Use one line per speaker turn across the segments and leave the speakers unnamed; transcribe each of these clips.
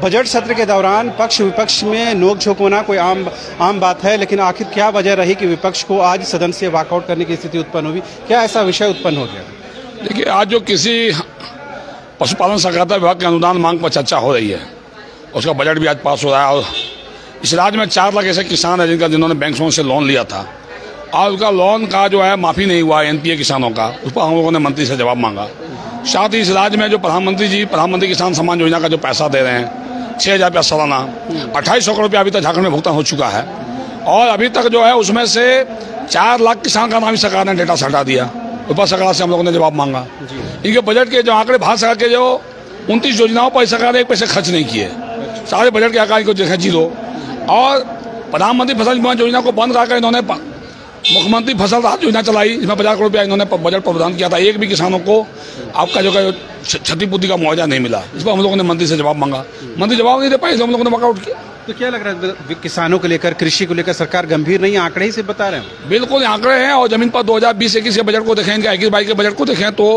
Budget सत्र के दौरान पक्ष विपक्ष में नोक-झोंक होना कोई आम बात है, लेकिन आखिर क्या वजह रही कि विपक्ष को आज सदन से वॉकआउट करने की स्थिति उत्पन्न हुई? क्या ऐसा विषय उत्पन्न हो गया?
देखिए, आज जो किसी पशुपालन सहकारिता विभाग के अनुदान मांग पर चर्चा हो रही है, उसका बजट भी आज पास हो रहा है। और इस राज्य में 4 लाख ऐसे किसान हैं जिन्होंने बैंकों से लोन लिया था और उसका लोन का जो है माफ़ी नहीं हुआ एनपीए किसानों का। उस पर हम लोगों ने मंत्री से जवाब मांगा। साथ ही इस राज्य में जो प्रधानमंत्री किसान सम्मान योजना का जो पैसा दे रहे हैं 6,000 रुपया सालाना, 2800 करोड़ रुपया अभी तक झारखंड में भुगतान हो चुका है। और अभी तक जो है उसमें से 4 लाख किसान का नाम ही सरकार ने डेटा से हटा दिया। ऊपर सरकार से हम लोगों ने जवाब मांगा। इनके बजट के जो आंकड़े भारत सरकार के जो 29 योजनाओं पर सरकार ने 1 पैसे खर्च नहीं किए। सारे बजट के आंकड़े को देखा 0। और प्रधानमंत्री फसल बीमा योजना को बंद करके इन्होंने मुख्यमंत्री फसल राहत योजना चलाई, इसमें 50 करोड़ रुपया इन्होंने बजट प्रदान किया था। एक भी किसानों को आपका जो क्षतिपूर्ति का मुआवजा नहीं मिला। इस पर हम लोगों ने मंत्री से जवाब मांगा, मंत्री जवाब नहीं दे पाए, हम लोगों ने वॉकआउट किया।
तो क्या लग रहा है किसानों को लेकर, कृषि को लेकर सरकार गंभीर नहीं, आंकड़े ही से बता रहे हैं?
बिल्कुल आंकड़े हैं। और जमीन पर 2020-21 के बजट को देखें, इनका 21-22 के बजट को देखें तो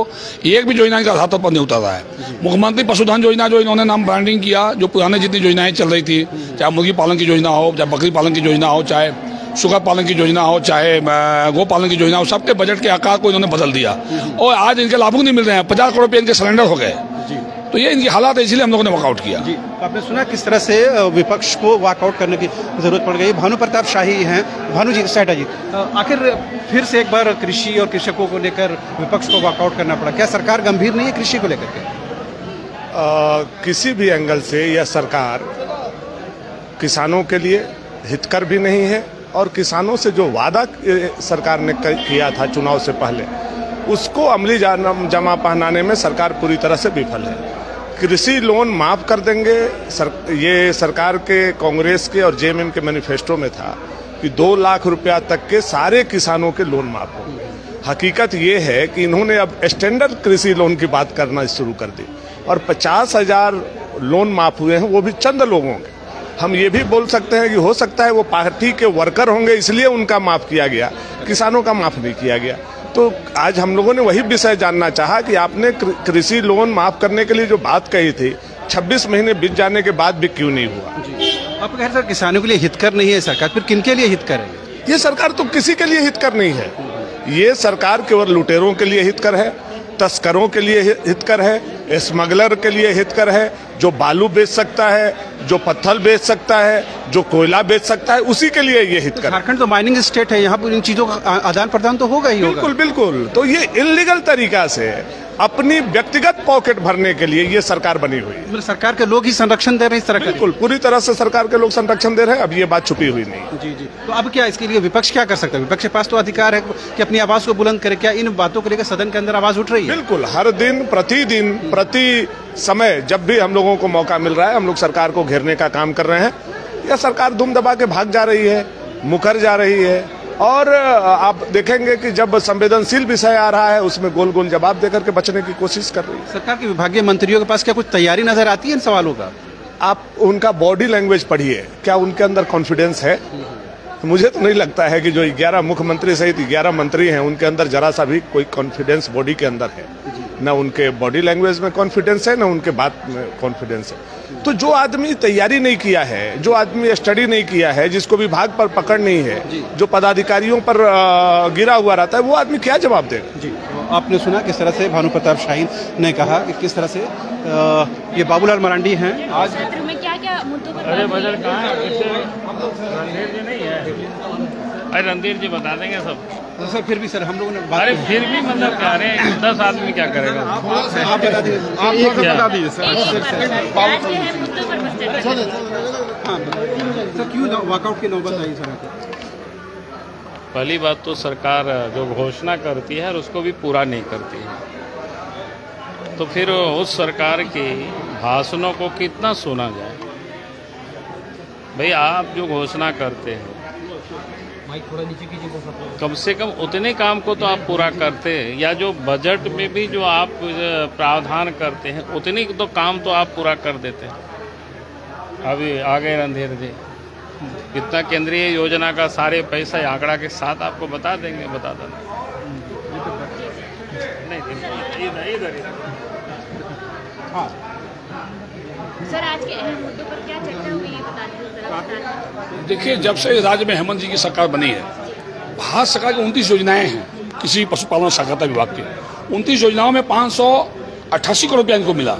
एक भी योजना इनका धरातल पर नहीं उतर रहा है। मुख्यमंत्री पशुधन योजना जो इन्होंने नाम ब्रांडिंग किया, जो पुराने जितनी योजनाएं चल रही थी, चाहे मुर्गी पालन की योजना हो, चाहे बकरी पालन की योजना हो, चाहे सुगर पालन की योजना हो, चाहे गो पालन की योजना हो, सबके बजट के आकार को इन्होंने बदल दिया। और आज इनके लाभुक नहीं मिल रहे हैं। 50 करोड़ रुपये इनके सरेंडर हो गए। तो ये इनकी हालात है, इसलिए हम लोगों ने वॉकआउट किया।
जी, आपने सुना किस तरह से विपक्ष को वॉकआउट करने की जरूरत पड़ गई। भानु प्रताप शाही हैं। भानु जी, सेठा जी, आखिर फिर से एक बार कृषि और कृषकों को लेकर विपक्ष को वॉकआउट करना पड़ा। क्या सरकार गंभीर नहीं है कृषि को लेकर के?
किसी भी एंगल से यह सरकार किसानों के लिए हितकर भी नहीं है और किसानों से जो वादा सरकार ने किया था चुनाव से पहले, उसको अमली जमा पहनाने में सरकार पूरी तरह से विफल है। कृषि लोन माफ कर देंगे, ये सरकार के कांग्रेस के और जेएमएम के मैनिफेस्टो में था कि 2 लाख रुपया तक के सारे किसानों के लोन माफ होंगे। हकीकत ये है कि इन्होंने अब स्टैंडर्ड कृषि लोन की बात करना शुरू कर दी और 50,000 लोन माफ हुए हैं, वो भी चंद लोगों के। हम ये भी बोल सकते हैं कि हो सकता है वो पार्टी के वर्कर होंगे, इसलिए उनका माफ किया गया, किसानों का माफ नहीं किया गया। तो आज हम लोगों ने वही विषय जानना चाहा कि आपने कृषि लोन माफ करने के लिए जो बात कही थी, 26 महीने बीत जाने के बाद भी क्यों नहीं हुआ?
आप कह रहे सर किसानों के लिए हितकर नहीं है सरकार, फिर किन के लिए हितकर है?
ये सरकार तो किसी के लिए हितकर नहीं है। ये सरकार केवल लुटेरों के लिए हितकर है, तस्करों के लिए हितकर है, स्मगलर के लिए हितकर है। जो बालू बेच सकता है, जो पत्थर बेच सकता है, जो कोयला बेच सकता है, उसी के लिए ये हितकर।
झारखंड तो माइनिंग स्टेट है, यहाँ पर इन चीजों का आदान प्रदान तो होगा ही होगा।
बिल्कुल बिल्कुल। तो ये इलीगल तरीका से अपनी व्यक्तिगत पॉकेट भरने के लिए ये सरकार बनी हुई है।
मतलब सरकार के लोग ही संरक्षण दे रहे हैं इस तरह का?
बिल्कुल, पूरी तरह से सरकार के लोग संरक्षण दे रहे हैं। अब ये बात छुपी हुई नहीं।
जी जी। तो अब क्या इसके लिए विपक्ष क्या कर सकता है? विपक्ष के पास तो अधिकार है कि अपनी आवाज को बुलंद करे। क्या इन बातों को लेकर सदन के अंदर आवाज उठ रही है?
बिल्कुल, हर दिन प्रति समय जब भी हम लोगों को मौका मिल रहा है, हम लोग सरकार को घेरने का काम कर रहे हैं। यह सरकार दुम दबा के भाग जा रही है, मुकर जा रही है। और आप देखेंगे कि जब संवेदनशील विषय आ रहा है, उसमें गोल गोल जवाब देकर के बचने की कोशिश कर रही है।
सरकार के विभागीय मंत्रियों के पास क्या कुछ तैयारी नजर आती है इन सवालों का?
आप उनका बॉडी लैंग्वेज पढ़िए, क्या उनके अंदर कॉन्फिडेंस है? मुझे तो नहीं लगता है कि जो 11 मुख्यमंत्री सहित 11 मंत्री हैं, उनके अंदर जरा सा भी कोई कॉन्फिडेंस बॉडी के अंदर है। न उनके बॉडी लैंग्वेज में कॉन्फिडेंस है, न उनके बात में कॉन्फिडेंस है। तो जो आदमी तैयारी नहीं किया है, जो आदमी स्टडी नहीं किया है, जिसको विभाग पर पकड़ नहीं है, जो पदाधिकारियों पर गिरा हुआ रहता है, वो आदमी क्या जवाब देगा?
जी, आपने सुना किस तरह से भानु प्रताप शाही ने कहा कि किस तरह से ये बाबूलाल मरांडी हैं। आज
क्या मुद्दों पर?
अरे बजट कहाँ है? रणधीर जी नहीं है। अरे रणधीर जी बता देंगे सब।
तो सर फिर भी सर हम लोगों ने
अरे फिर भी मतलब क्या रहे 10 आदमी क्या करेगा?
आप बता दीजिए, आप बता दीजिए सर। सर क्यों वॉकआउट की नौबत आई सर?
पहली बात तो सरकार जो घोषणा करती है उसको भी पूरा नहीं करती है, तो फिर उस सरकार के भाषणों को कितना सुना जाए? भाई आप जो घोषणा करते हैं कम से कम उतने काम को तो आप पूरा करते हैं, या जो बजट में भी जो आप प्रावधान करते हैं उतने तो काम तो आप पूरा कर देते हैं। अभी आ गए रणधीर जी, कितना केंद्रीय योजना का सारे पैसा आंकड़ा के साथ आपको बता देंगे, बता देना। नहीं इधर
हाँ
सर आज के अहम मुद्दों पर क्या चर्चा हुई ये बता दीजिए।
देखिए, जब से राज्य में हेमंत जी की सरकार बनी है, भारत सरकार की 29 योजनाएं हैं किसी पशुपालन सहकारिता विभाग के। 29 योजनाओं में 588 करोड़ रुपया इनको मिला।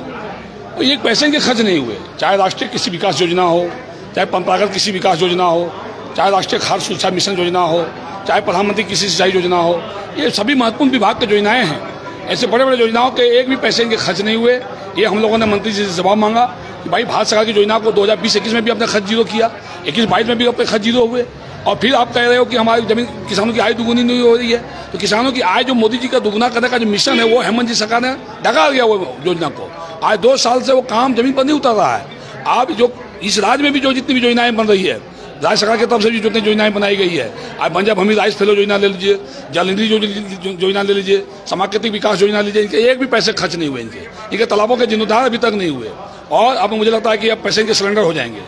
तो ये पैसे इनके खर्च नहीं हुए, चाहे राष्ट्रीय कृषि विकास योजना हो, चाहे परंपरागत कृषि विकास योजना हो, चाहे राष्ट्रीय खाद्य सुरक्षा मिशन योजना हो, चाहे प्रधानमंत्री कृषि सिंचाई योजना हो। ये सभी महत्वपूर्ण विभाग की योजनाएं हैं। ऐसे बड़े बड़े योजनाओं के एक भी पैसे इनके खर्च नहीं हुए। ये हम लोगों ने मंत्री जी से जवाब मांगा कि भाई भारत सरकार की योजना को 2020-21 में भी अपने खर्च जीरो किया, 21-22 में भी अपने खर्च जीरो हुए, और फिर आप कह रहे हो कि हमारी जमीन किसानों की आय दुगुनी नहीं हो रही है। तो किसानों की आय जो मोदी जी का दुगुना करने का जो मिशन है, वो हेमंत जी सरकार ने डगा दिया वो योजना को। आज 2 साल से वो काम जमीन पर नहीं उतर रहा है। आप जो इस राज्य में भी जो जितनी भी योजनाएं बन रही है, राज्य सरकार की तरफ से भी जितनी योजनाएं बनाई गई है, आज बंजा भूमि राइस फेलो योजना ले लीजिए, जल निधि योजना ले लीजिए, समाकृतिक विकास योजना लीजिए, इनके एक भी पैसे खर्च नहीं हुए। इनके तालाबों के जीर्णोद्धार अभी तक नहीं हुए, और अब मुझे लगता है कि अब पैसे इनके सिलेंडर हो जाएंगे।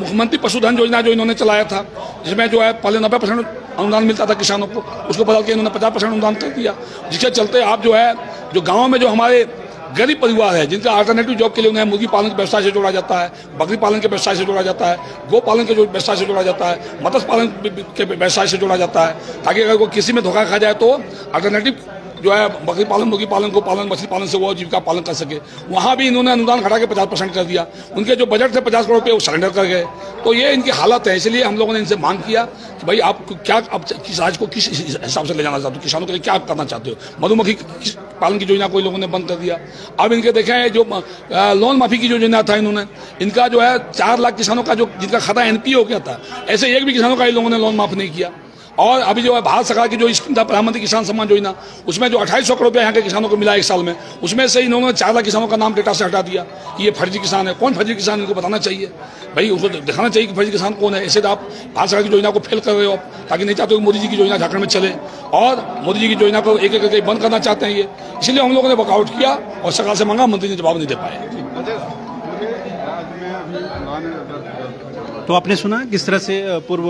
मुख्यमंत्री पशुधन योजना जो इन्होंने चलाया था, जिसमें जो है पहले 90% अनुदान मिलता था किसानों को, उसको बदल के इन्होंने 50% अनुदान कर दिया, जिसके चलते आप जो है जो गाँव में जो हमारे गरीब परिवार है, जिनका अल्टरनेटिव जॉब के लिए उन्हें मुर्गी पालन के व्यवसाय से जोड़ा जाता है, बकरी पालन के व्यवसाय से जोड़ा जाता है, गो पालन के जो व्यवसाय से जोड़ा जाता है, मत्स्य पालन के व्यवसाय से जोड़ा जाता है, ताकि अगर कोई किसी में धोखा खा जाए तो अल्टरनेटिव जो है बकरी पालन, मुर्गी पालन, गो पालन, मछली पालन से वो जीविका पालन कर सके। वहाँ भी इन्होंने अनुदान घटा के 50% कर दिया। उनके जो बजट थे 50 करोड़ रुपये वो सरेंडर कर गए। तो ये इनकी हालत है। इसलिए हम लोगों ने इनसे मांग किया कि भाई आप क्या, अब किस राज्य को किस हिसाब से ले जाना चाहते हो, किसानों के लिए क्या करना चाहते हो। मधुमक्खी पालन की योजना को इन लोगों ने बंद कर दिया। अब इनके देखें जो लोन माफी की जो योजना था, इन्होंने इनका जो है 4 लाख किसानों का जो जिनका खाता एनपीए हो गया था, ऐसे एक भी किसानों का इन लोगों ने लोन माफ नहीं किया। और अभी जो है भारत सरकार की जो स्कीम था प्रधानमंत्री किसान सम्मान योजना, उसमें जो 2800 करोड़ रुपया यहाँ के किसानों को मिला 1 साल में, उसमें से इन्होंने 4 लाख किसानों का नाम डेटा से हटा दिया कि ये फर्जी किसान है। कौन फर्जी किसान, इनको बताना चाहिए भाई, उनको दिखाना चाहिए कि फर्जी किसान कौन है। ऐसे तो आप भारत सरकार की योजना को फेल कर रहे हो, ताकि नहीं चाहते हो मोदी जी की योजना झारखंड में चले, और मोदी जी की योजना को एक एक करके बंद करना चाहते हैं ये। इसलिए हम लोगों ने वर्कआउट किया और सरकार से मांगा, मंत्री ने जवाब नहीं दे पाए।
तो आपने सुना किस तरह से पूर्व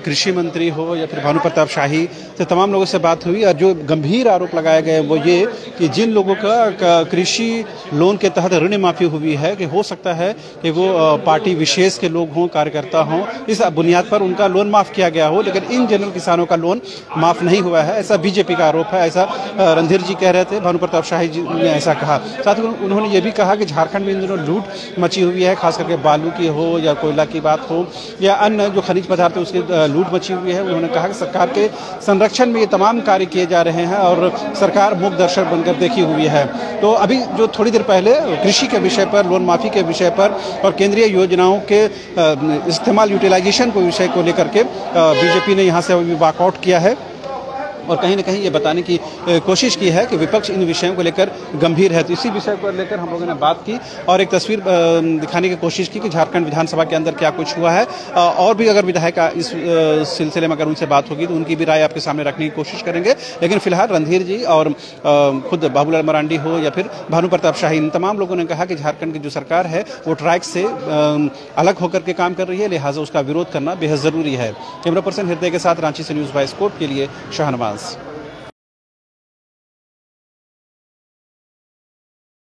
कृषि मंत्री हो या फिर भानु प्रताप शाही से तमाम लोगों से बात हुई, और जो गंभीर आरोप लगाए गए वो ये कि जिन लोगों का कृषि लोन के तहत ऋण माफी हुई है, कि हो सकता है कि वो पार्टी विशेष के लोग हों, कार्यकर्ता हों, इस बुनियाद पर उनका लोन माफ किया गया हो, लेकिन इन जनरल किसानों का लोन माफ नहीं हुआ है। ऐसा बीजेपी का आरोप है। ऐसा रणधीर जी कह रहे थे, भानु प्रताप शाही जी ने ऐसा कहा। साथ ही उन्होंने ये भी कहा कि झारखंड में इन दिनों लूट मची हुई है, खास करके बालू की हो या कोयला की बात हो या अन्य जो खनिज पदार्थ है उसकी लूट मची हुई है। उन्होंने कहा कि सरकार के संरक्षण में ये तमाम कार्य किए जा रहे हैं और सरकार मूक दर्शक बनकर देखी हुई है। तो अभी जो थोड़ी देर पहले कृषि के विषय पर, लोन माफी के विषय पर और केंद्रीय योजनाओं के इस्तेमाल, यूटिलाइजेशन को विषय को लेकर के बीजेपी ने यहाँ से वॉकआउट किया है, और कहीं ना कहीं ये बताने की कोशिश की है कि विपक्ष इन विषयों को लेकर गंभीर है। तो इसी विषय को लेकर हम लोगों ने बात की और एक तस्वीर दिखाने की कोशिश की कि झारखंड विधानसभा के अंदर क्या कुछ हुआ है। और भी अगर विधायक इस सिलसिले में अगर उनसे बात होगी तो उनकी भी राय आपके सामने रखने की कोशिश करेंगे। लेकिन फिलहाल रणधीर जी और खुद बाबूलाल मरांडी हो या फिर भानु प्रताप शाही, इन तमाम लोगों ने कहा कि झारखंड की जो सरकार है वो ट्रैक से अलग होकर के काम कर रही है, लिहाजा उसका विरोध करना बेहद जरूरी है। कैमरा पर्सन हृदय के साथ रांची से न्यूज़ वाइस कोर्ट के लिए शाहनवाज।